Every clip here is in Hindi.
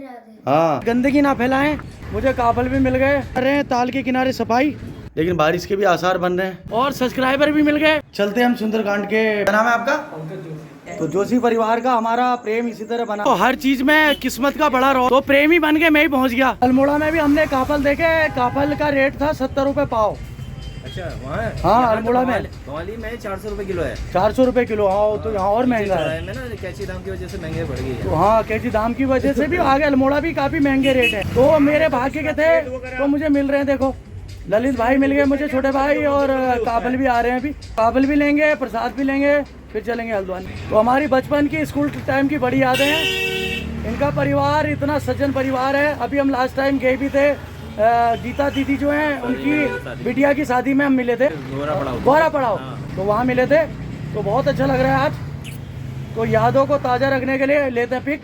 हाँ, गंदगी ना फैलाएं। मुझे काफल भी मिल गए, कर रहे हैं ताल के किनारे सफाई, लेकिन बारिश के भी आसार बन रहे हैं और सब्सक्राइबर भी मिल गए। चलते हैं हम सुंदरकांड के। क्या नाम है आपका? तो जोशी परिवार का हमारा प्रेम इसी तरह बना, तो हर चीज में किस्मत का बड़ा रोल, तो प्रेम ही बन के मैं ही पहुंच गया। अल्मोड़ा में भी हमने काफल देखे, काफल का रेट था 70 रुपए पाव। अच्छा, वहाँ है? हाँ, अल्मोड़ा में। भवाली में 400 रुपए किलो है। 400 रुपए किलो। हाँ, तो यहाँ और महंगा है ना, कैची दाम की वजह से महंगे बढ़ गई है। तो हाँ, कैची दाम की वजह से भी आगे अल्मोड़ा भी काफी महंगे रेट है। तो मेरे भाग्य के थे तो मुझे मिल रहे हैं। देखो, ललित भाई मिल गए मुझे, छोटे भाई, और काबल भी आ रहे हैं। अभी काबल भी लेंगे, प्रसाद भी लेंगे, फिर चलेंगे हल्द्वानी। तो हमारी बचपन की स्कूल टाइम की बड़ी यादें हैं। इनका परिवार इतना सज्जन परिवार है। अभी हम लास्ट टाइम गए भी थे, गीता दीदी जो हैं उनकी बिटिया की शादी में हम मिले थे, गोरा पड़ाव। तो वहाँ मिले थे, तो बहुत अच्छा लग रहा है आज। तो यादों को ताज़ा रखने के लिए लेते हैं पिक।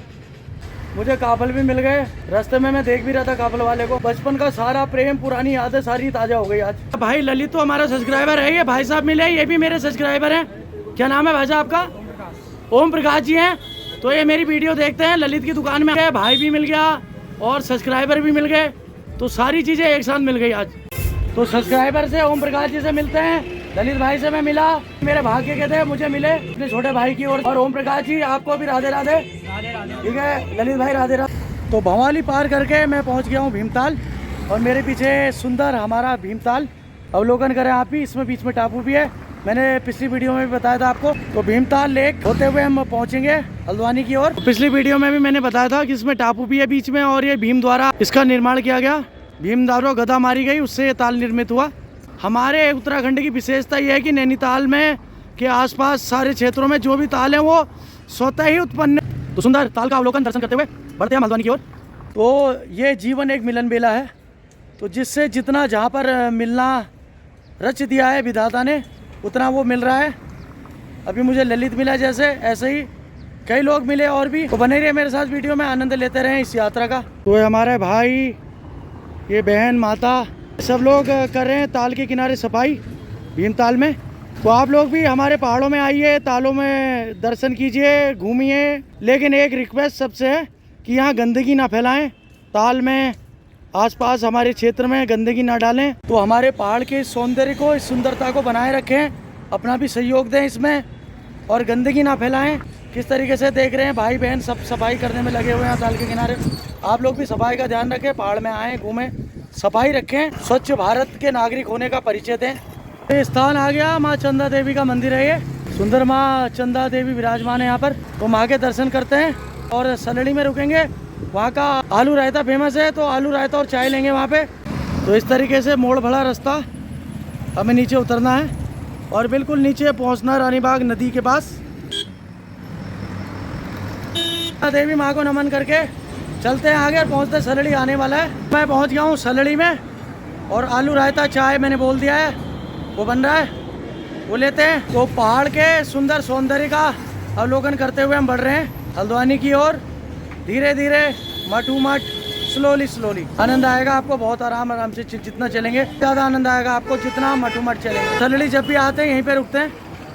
मुझे काफल भी मिल गए, रास्ते में मैं देख भी रहा था काफल वाले को। बचपन का सारा प्रेम, पुरानी यादें सारी ताज़ा हो गई आज। भाई ललित तो हमारा सब्सक्राइबर है, ये भाई साहब मिले, ये भी मेरे सब्सक्राइबर हैं। क्या नाम है भाई साहब आपका? ओम प्रकाश जी हैं। तो ये मेरी वीडियो देखते हैं। ललित की दुकान में भाई भी मिल गया और सब्सक्राइबर भी मिल गए, तो सारी चीज़ें एक साथ मिल गई आज। तो सब्सक्राइबर से ओम प्रकाश जी से मिलते हैं, ललित भाई से मैं मिला, मेरे भाग्य के थे मुझे मिले अपने छोटे भाई की ओर। और ओम प्रकाश जी आपको भी राधे राधे। ठीक है ललित भाई, राधे राधे। तो भवाली पार करके मैं पहुंच गया हूं भीमताल, और मेरे पीछे सुंदर हमारा भीमताल। अवलोकन करें आप ही, इसमें बीच में टापू भी है, मैंने पिछली वीडियो में भी बताया था आपको। तो भीमताल लेक होते हुए हम पहुंचेंगे हल्द्वानी की ओर। पिछली वीडियो में भी मैंने बताया था कि इसमें टापू भी है बीच में, और ये भीम द्वारा इसका निर्माण किया गया। भीम द्वारा गदा मारी गई, उससे ये ताल निर्मित हुआ। हमारे उत्तराखंड की विशेषता यह है कि नैनीताल में के आसपास सारे क्षेत्रों में जो भी ताल है वो स्वतः ही उत्पन्न। तो सुंदर ताल का अवलोकन दर्शन करते हुए बढ़ते हैं हल्द्वानी की ओर। तो ये जीवन एक मिलन बेला है, तो जिससे जितना जहाँ पर मिलना रच दिया है विधाता ने, उतना वो मिल रहा है। अभी मुझे ललित मिला, जैसे ऐसे ही कई लोग मिले और भी। तो बने रहिए मेरे साथ वीडियो में, आनंद लेते रहें इस यात्रा का। तो हमारे भाई, ये बहन, माता, सब लोग कर रहे हैं ताल के किनारे सफाई भीमताल में। तो आप लोग भी हमारे पहाड़ों में आइए, तालों में दर्शन कीजिए, घूमिए। लेकिन एक रिक्वेस्ट सबसे है कि यहाँ गंदगी ना फैलाएं, ताल में आसपास हमारे क्षेत्र में गंदगी ना डालें। तो हमारे पहाड़ के इस सौंदर्य को, इस सुंदरता को बनाए रखें, अपना भी सहयोग दें इसमें, और गंदगी ना फैलाएं। किस तरीके से देख रहे हैं भाई बहन सब सफाई करने में लगे हुए हैं ताल के किनारे। आप लोग भी सफाई का ध्यान रखें, पहाड़ में आएँ, घूमें, सफाई रखें, स्वच्छ भारत के नागरिक होने का परिचय दें। ये स्थान आ गया, माँ चंदा देवी का मंदिर है ये। सुंदर माँ चंदा देवी विराजमान है यहाँ पर। तो माँ के दर्शन करते हैं और सलड़ी में रुकेंगे। वहाँ का आलू रायता फेमस है, तो आलू रायता और चाय लेंगे वहाँ पे। तो इस तरीके से मोड़ भला रास्ता, हमें नीचे उतरना है और बिल्कुल नीचे पहुँचना रानी बाग नदी के पास। देवी माँ को नमन करके चलते हैं आगे, पहुँचते सलड़ी आने वाला है। मैं पहुँच गया हूँ सलड़ी में, और आलू रायता चाय मैंने बोल दिया है, वो बन रहा है, वो लेते हैं। तो पहाड़ के सुंदर सौंदर्य का अवलोकन करते हुए हम बढ़ रहे हैं हल्द्वानी की ओर, धीरे धीरे, मटूमट, स्लोली। आनंद आएगा आपको बहुत, आराम से जितना चलेंगे ज़्यादा आनंद आएगा आपको, जितना मटूमट चलेंगे। सलड़ी जब भी आते हैं यहीं पे रुकते हैं,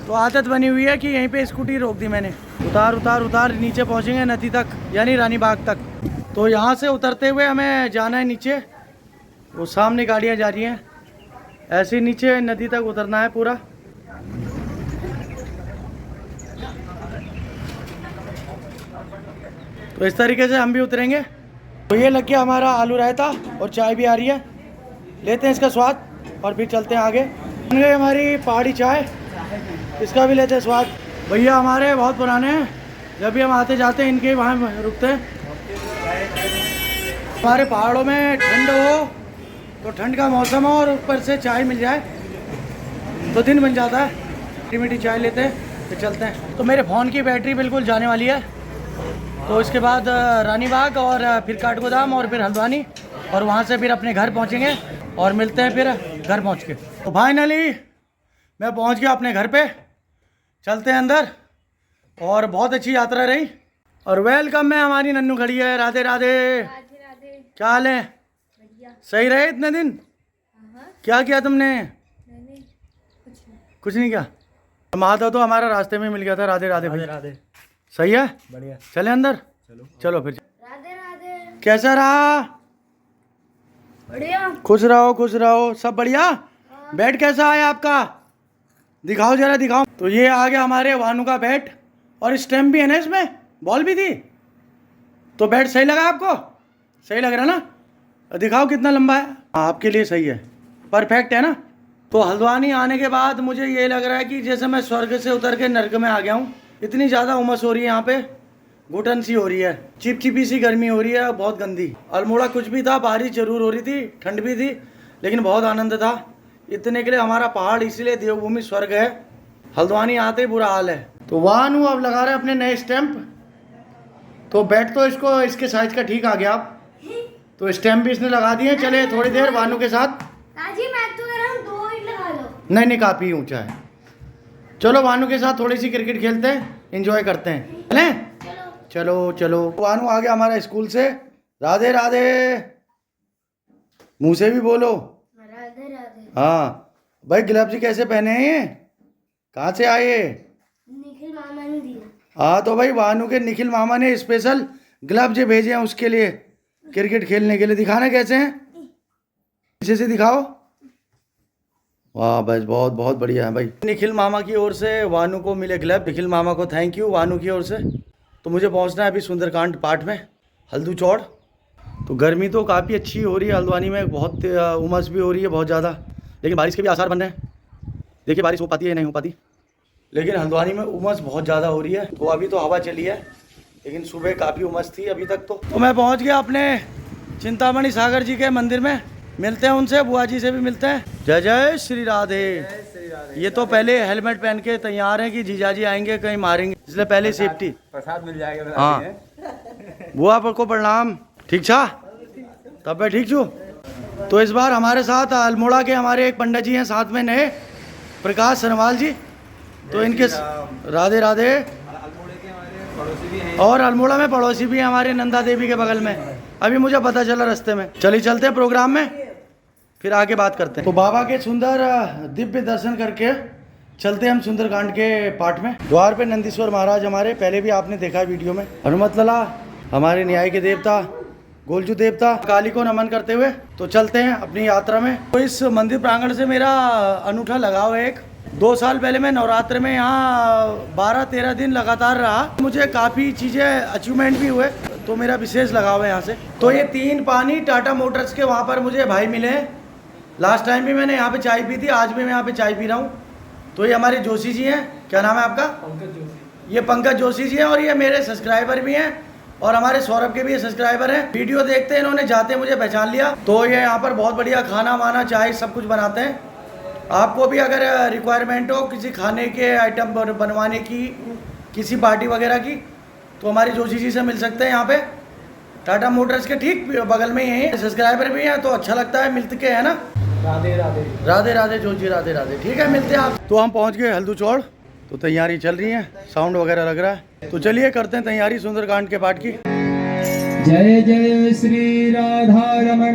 तो आदत बनी हुई है कि यहीं पे स्कूटी रोक दी मैंने। उतार नीचे पहुँचेंगे नदी तक, यानी रानी बाग तक। तो यहाँ से उतरते हुए हमें जाना है नीचे, वो सामने गाड़ियाँ जा रही हैं, ऐसे नीचे नदी तक उतरना है पूरा। तो इस तरीके से हम भी उतरेंगे। तो ये लग गया हमारा आलू रायता, और चाय भी आ रही है, लेते हैं इसका स्वाद और फिर चलते हैं आगे। बन गई हमारी पहाड़ी चाय, इसका भी लेते हैं स्वाद। भैया हमारे बहुत पुराने हैं, जब भी हम आते जाते हैं इनके वहाँ रुकते हैं। हमारे पहाड़ों में ठंड हो तो ठंड का मौसम हो और ऊपर से चाय मिल जाए तो दिन बन जाता है। मीठी चाय लेते हैं फिर चलते हैं। तो मेरे फ़ोन की बैटरी बिल्कुल जाने वाली है, तो इसके बाद रानी बाग और फिर काठगोदाम और फिर हल्द्वानी, और वहाँ से फिर अपने घर पहुँचेंगे और मिलते हैं फिर घर पहुँच के। तो फाइनली मैं पहुँच गया अपने घर पे, चलते हैं अंदर। और बहुत अच्छी यात्रा रही, और वेलकम में हमारी नन्नू खड़ी है। राधे राधे। क्या हाल है? सही रहे इतने दिन? क्या किया तुमने? कुछ नहीं किया। माधव तो हमारा रास्ते में मिल गया था। राधे राधे भाई। राधे। सही है, बढ़िया। चले अंदर, चलो फिर। राधे राधे। कैसा रहा? बढ़िया। खुश रहो, सब बढ़िया। बैट कैसा आया आपका? दिखाओ जरा, दिखाओ। तो ये आ गया हमारे वानू का बैट, और स्टैम्प भी है ना इसमें, बॉल भी थी। तो बैट सही लगा आपको? सही लग रहा ना? दिखाओ कितना लंबा है। हाँ, आपके लिए सही है, परफेक्ट है ना? तो हल्द्वानी आने के बाद मुझे ये लग रहा है कि जैसे मैं स्वर्ग से उतर के नर्क में आ गया हूँ। इतनी ज़्यादा उमस हो रही है यहाँ पे, घुटन सी हो रही है, चिपचिपी सी गर्मी हो रही है, बहुत गंदी। अल्मोड़ा कुछ भी था, बारिश जरूर हो रही थी, ठंड भी थी, लेकिन बहुत आनंद था। इतने के लिए हमारा पहाड़, इसलिए देवभूमि स्वर्ग है। हल्द्वानी आते बुरा हाल है। तो वानू अब लगा रहे अपने नए स्टैंप। तो बैट तो इसको इसके साइज का ठीक आ गया अब। तो स्टैंप भी इसने लगा दिए। चले थोड़ी देर वानू के साथ। ताजी मैं तो कह रहा हूँ 2 ईंट लगा लो। नहीं, काफ़ी ऊंचा है। चलो वानू के साथ थोड़ी सी क्रिकेट खेलते हैं, एंजॉय करते हैं। चलें? चलो। वानू आ गया हमारा स्कूल से। राधे राधे, मुंह से भी बोलो। राधे राधे। हाँ भाई, ग्लव्स कैसे पहने हैं ये? कहाँ से आए? निखिल मामा ने दिए। हाँ, तो भाई वानू के निखिल मामा ने स्पेशल ग्लव्स भेजे हैं उसके लिए, क्रिकेट खेलने के लिए। दिखाना कैसे हैं, पीछे से दिखाओ। वाह बस, बहुत बहुत बढ़िया है भाई। निखिल मामा की ओर से वानू को मिले ग्लव। निखिल मामा को थैंक यू वानू की ओर से। तो मुझे पहुंचना है अभी सुंदरकांड पार्ट में, हल्दू चौड़। तो गर्मी तो काफ़ी अच्छी हो रही है हल्द्वानी में, बहुत उमस भी हो रही है बहुत ज़्यादा, लेकिन बारिश के भी आसार बन रहे हैं। देखिए बारिश हो पाती है नहीं हो पाती, लेकिन हल्द्वानी में उमस बहुत ज़्यादा हो रही है। तो अभी तो हवा चली है, लेकिन सुबह काफ़ी उमस थी अभी तक। तो मैं पहुँच गया अपने चिंतामणि सागर जी के मंदिर में। मिलते हैं उनसे, बुआ जी से भी मिलते हैं। जय जय श्री राधे। ये तो पहले हेलमेट पहन के तैयार हैं कि जीजाजी आएंगे कहीं मारेंगे, इसलिए पहले सेफ्टी। प्रसाद मिल जाएगा। हाँ, बुआ पर को प्रणाम। ठीक छा? तब मैं ठीक छू। तो इस बार हमारे साथ अल्मोड़ा के हमारे एक पंडित जी हैं साथ में नए, प्रकाश सनवाल जी। तो इनके राधे राधे। और अल्मोड़ा में पड़ोसी भी है हमारे, नंदा देवी के बगल में। अभी मुझे पता चला रास्ते में। चलिए चलते हैं प्रोग्राम में, फिर आगे बात करते हैं। तो बाबा के सुंदर दिव्य दर्शन करके चलते हैं हम सुंदरकांड के पाठ में। द्वार पे नंदीश्वर महाराज हमारे, पहले भी आपने देखा वीडियो में। हनुमत लला हमारे न्याय के देवता, गोलजू देवता, काली को नमन करते हुए तो चलते हैं अपनी यात्रा में। तो इस मंदिर प्रांगण से मेरा अनूठा लगाव है। 2 साल पहले मैं नवरात्र में यहाँ 12-13 दिन लगातार रहा। मुझे काफ़ी चीज़ें अचीवमेंट भी हुए, तो मेरा विशेष लगाव है यहाँ से। तो ये 3 पानी टाटा मोटर्स के वहाँ पर मुझे भाई मिले हैं। लास्ट टाइम भी मैंने यहाँ पे चाय पी थी, आज भी मैं यहाँ पे चाय पी रहा हूँ। तो ये हमारे जोशी जी हैं। क्या नाम है आपका? पंकज जोशी। ये पंकज जोशी जी हैं, और ये मेरे सब्सक्राइबर भी हैं, और हमारे सौरभ के भी ये सब्सक्राइबर हैं। वीडियो देखते हैं इन्होंने, जाते मुझे पहचान लिया। तो ये यहाँ पर बहुत बढ़िया खाना वाना चाय सब कुछ बनाते हैं। आपको भी अगर रिक्वायरमेंट हो किसी खाने के आइटम बनवाने की, किसी पार्टी वगैरह की, तो हमारे जोशी जी से मिल सकते हैं। यहाँ पे टाटा मोटर्स के ठीक बगल में ही है। सब्सक्राइबर भी हैं, तो अच्छा लगता है मिलते के, है ना? राधे राधे। राधे राधे जोशी, राधे राधे। ठीक है, मिलते हैं आप। तो हम पहुँच गए हल्दू चौड़। तो तैयारी चल रही है, साउंड वगैरह लग रहा है। तो चलिए करते हैं तैयारी सुंदरकांड के पाठ की। जय जय श्री राधा रमण,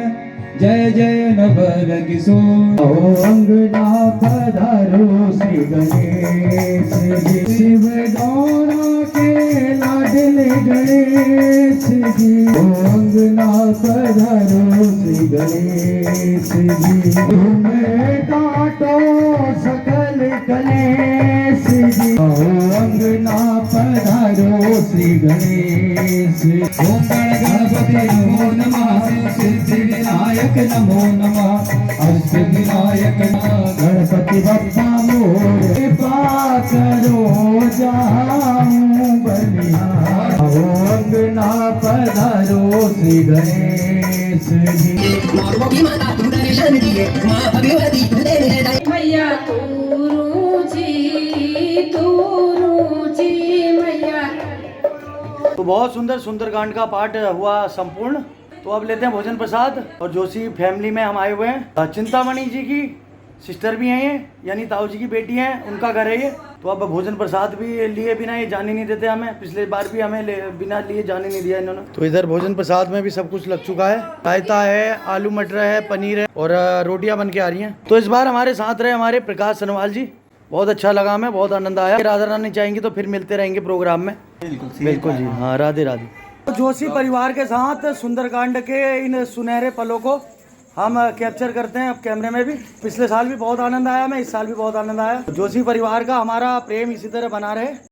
जय जय नवर किशोर। अंगना पधारो श्री गणेश जी, शिव गौरा के लाडले गणेश जी। अंगना पधारो श्री गणेश जी, तुम्हें काटो सकल कलेश जी। अंगना पधारो श्री गणेश। ओम गणपति नमो नमः, सिद्धि विनायक नमो नमः, अष्ट विनायक गणपति बप्पा मोरे। कृपा करो जाऊं बलिहार, अंगना पधारो श्री गणेश जी। मैया तू जी मैया। तो बहुत सुंदर सुंदरकांड का पाठ हुआ संपूर्ण। तो अब लेते हैं भोजन प्रसाद। और जोशी फैमिली में हम आए हुए हैं। चिंतामणि जी की सिस्टर भी हैं ये, यानी ताऊ जी की बेटी हैं, उनका घर है ये। तो अब भोजन प्रसाद भी लिए बिना ये जाने नहीं देते हमें। पिछले बार भी हमें बिना लिए जाने नहीं दिया इन्होंने। तो इधर भोजन प्रसाद में भी सब कुछ लग चुका है। रायता है, आलू मटर है, पनीर है, और रोटियां बन के आ रही हैं। तो इस बार हमारे साथ रहे हमारे प्रकाश सनवाल जी, बहुत अच्छा लगा, हमें बहुत आनंद आया। राधा रानी चाहेंगी तो फिर मिलते रहेंगे प्रोग्राम में। बिल्कुल जी। हाँ, राधे राधे। जोशी परिवार के साथ सुंदरकांड के इन सुनहरे पलों को हम कैप्चर करते हैं अब कैमरे में भी। पिछले साल भी बहुत आनंद आया, मैं इस साल भी बहुत आनंद आया। जोशी परिवार का हमारा प्रेम इसी तरह बना रहे।